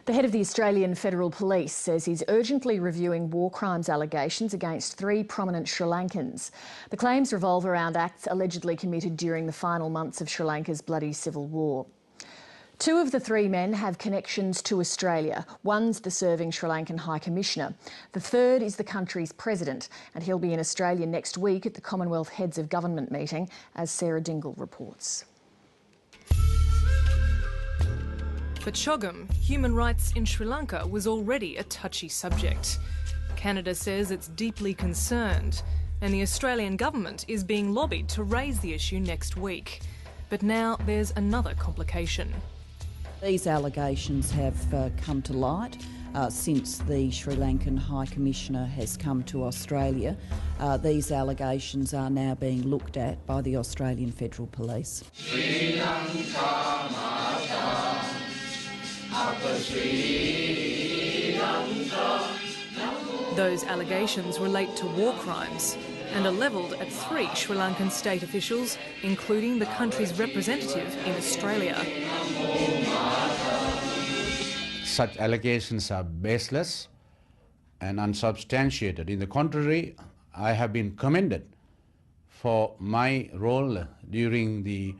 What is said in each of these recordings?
The head of the Australian Federal Police says he's urgently reviewing war crimes allegations against 3 prominent Sri Lankans. The claims revolve around acts allegedly committed during the final months of Sri Lanka's bloody civil war. 2 of the 3 men have connections to Australia. One's the serving Sri Lankan High Commissioner. The third is the country's president, and he'll be in Australia next week at the Commonwealth Heads of Government meeting, as Sarah Dingle reports. For Chogam, human rights in Sri Lanka was already a touchy subject. Canada says it's deeply concerned, and the Australian government is being lobbied to raise the issue next week. But now there's another complication. These allegations have come to light since the Sri Lankan High Commissioner has come to Australia. These allegations are now being looked at by the Australian Federal Police. Those allegations relate to war crimes and are levelled at 3 Sri Lankan state officials, including the country's representative in Australia. Such allegations are baseless and unsubstantiated. In the contrary, I have been commended for my role during the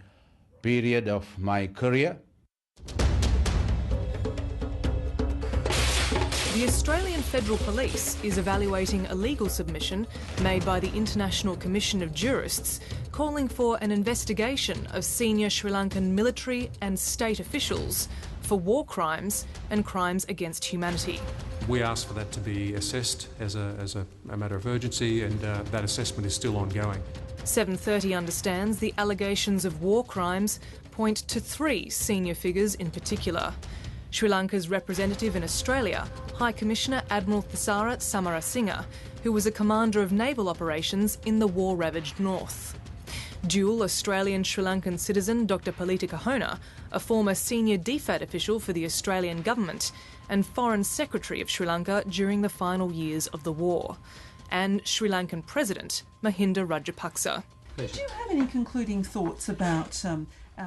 period of my career. The Australian Federal Police is evaluating a legal submission made by the International Commission of Jurists calling for an investigation of senior Sri Lankan military and state officials for war crimes and crimes against humanity. We asked for that to be assessed as a matter of urgency, and that assessment is still ongoing. 730 understands the allegations of war crimes point to 3 senior figures in particular. Sri Lanka's representative in Australia, High Commissioner Admiral Thisara Samarasinghe, who was a commander of naval operations in the war-ravaged north. Dual Australian-Sri Lankan citizen Dr Palita Kahona, a former senior DFAT official for the Australian government and Foreign Secretary of Sri Lanka during the final years of the war, and Sri Lankan President Mahinda Rajapaksa. Do you have any concluding thoughts about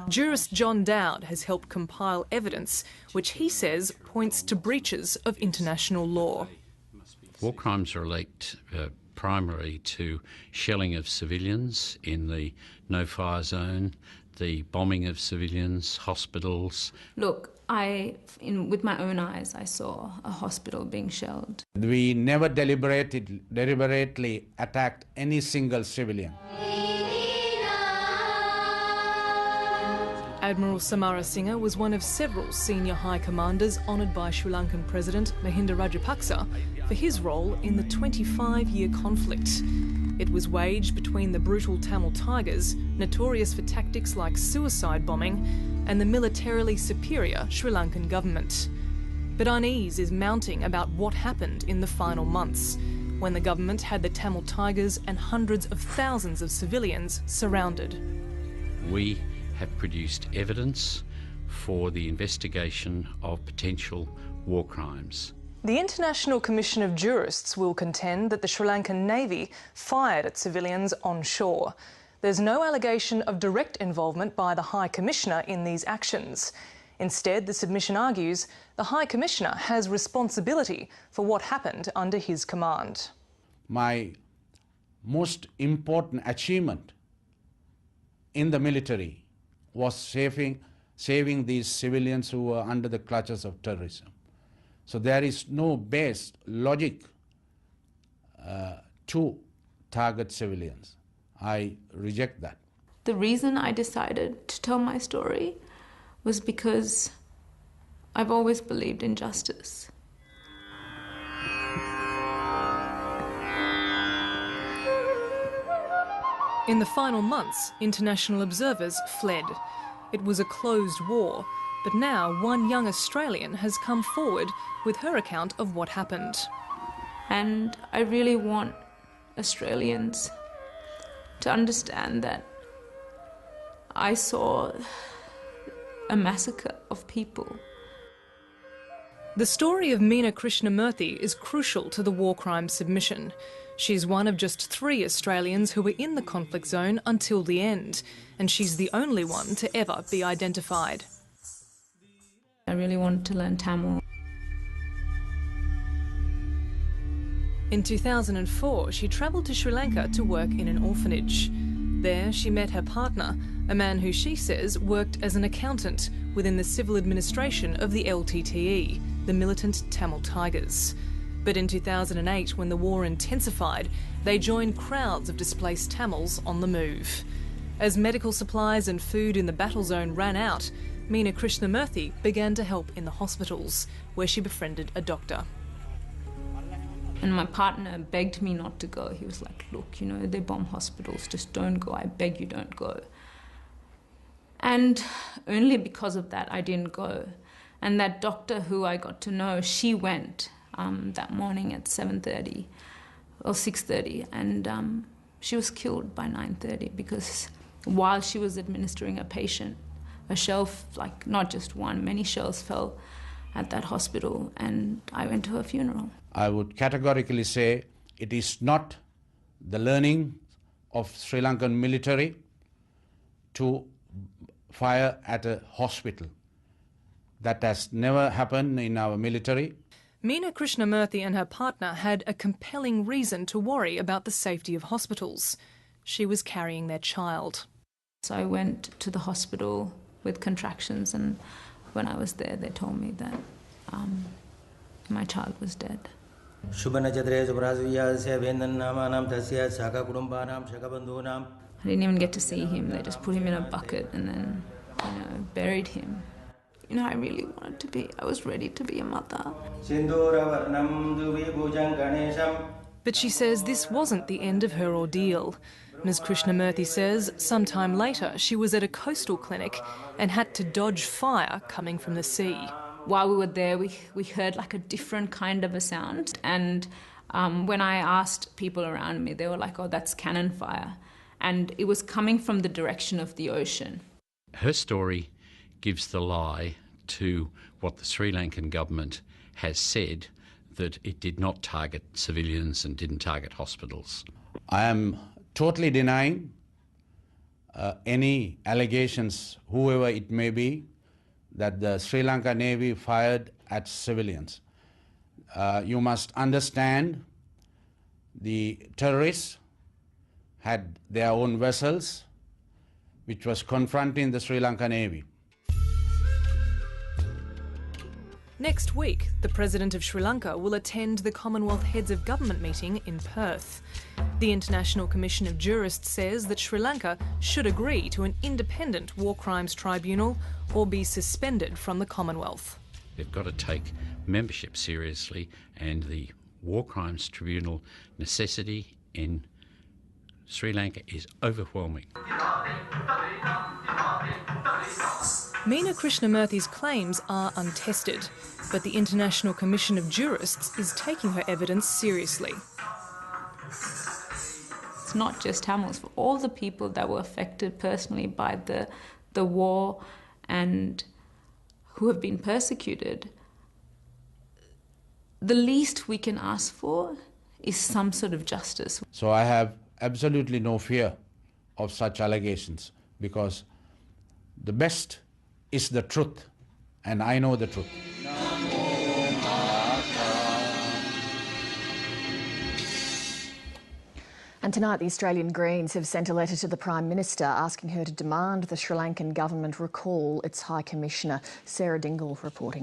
Jurist John Dowd has helped compile evidence which he says points to breaches of international law. War crimes relate primarily to shelling of civilians in the no-fire zone, the bombing of civilians, hospitals. Look, with my own eyes, I saw a hospital being shelled. We never deliberately attacked any single civilian. Admiral Samarasinghe was one of several senior high commanders honoured by Sri Lankan President Mahinda Rajapaksa for his role in the 25-year conflict. It was waged between the brutal Tamil Tigers, notorious for tactics like suicide bombing, and the militarily superior Sri Lankan government. But unease is mounting about what happened in the final months, when the government had the Tamil Tigers and hundreds of thousands of civilians surrounded. We have produced evidence for the investigation of potential war crimes. The International Commission of Jurists will contend that the Sri Lankan Navy fired at civilians on shore. There's no allegation of direct involvement by the High Commissioner in these actions. Instead, the submission argues the High Commissioner has responsibility for what happened under his command. My most important achievement in the military was saving these civilians who were under the clutches of terrorism. So there is no base logic to target civilians. I reject that. The reason I decided to tell my story was because I've always believed in justice. In the final months, international observers fled. It was a closed war, but now one young Australian has come forward with her account of what happened. And I really want Australians to understand that I saw a massacre of people. The story of Meena Krishnamurthy is crucial to the war crimes submission. She's one of just 3 Australians who were in the conflict zone until the end, and she's the only one to ever be identified. I really wanted to learn Tamil. In 2004, she travelled to Sri Lanka to work in an orphanage. There, she met her partner, a man who she says worked as an accountant within the civil administration of the LTTE, the militant Tamil Tigers. But in 2008, when the war intensified, they joined crowds of displaced Tamils on the move. As medical supplies and food in the battle zone ran out, Meena Krishnamurthy began to help in the hospitals, where she befriended a doctor. And my partner begged me not to go. He was like, look, you know, they bomb hospitals, just don't go. I beg you, don't go. And only because of that, I didn't go. And that doctor who I got to know, she went that morning at 7:30 or 6:30, and she was killed by 9:30 because while she was administering a patient, a shell, like not just one, many shells fell at that hospital, and I went to her funeral. I would categorically say it is not the learning of Sri Lankan military to fire at a hospital. That has never happened in our military. Meena Krishnamurthy and her partner had a compelling reason to worry about the safety of hospitals. She was carrying their child. So I went to the hospital with contractions, and when I was there, they told me that my child was dead. I didn't even get to see him. They just put him in a bucket and then, you know, buried him. You know, I really wanted to be, I was ready to be a mother. But she says this wasn't the end of her ordeal. Ms Krishnamurthy says sometime later she was at a coastal clinic and had to dodge fire coming from the sea. While we were there, we heard like a different kind of a sound. And when I asked people around me, they were like, oh, that's cannon fire. And it was coming from the direction of the ocean. Her story gives the lie to what the Sri Lankan government has said, that it did not target civilians and didn't target hospitals. I am totally denying any allegations, whoever it may be, that the Sri Lanka Navy fired at civilians. You must understand the terrorists had their own vessels which was confronting the Sri Lanka Navy. Next week, the President of Sri Lanka will attend the Commonwealth Heads of Government meeting in Perth. The International Commission of Jurists says that Sri Lanka should agree to an independent war crimes tribunal or be suspended from the Commonwealth. They've got to take membership seriously, and the war crimes tribunal necessity in Sri Lanka is overwhelming. Meena Krishnamurthy's claims are untested, but the International Commission of Jurists is taking her evidence seriously. It's not just Tamils, for all the people that were affected personally by the war and who have been persecuted. The least we can ask for is some sort of justice. So I have absolutely no fear of such allegations, because the best is the truth, and I know the truth. And tonight the Australian Greens have sent a letter to the Prime Minister asking her to demand the Sri Lankan government recall its High Commissioner. Sarah Dingle reporting.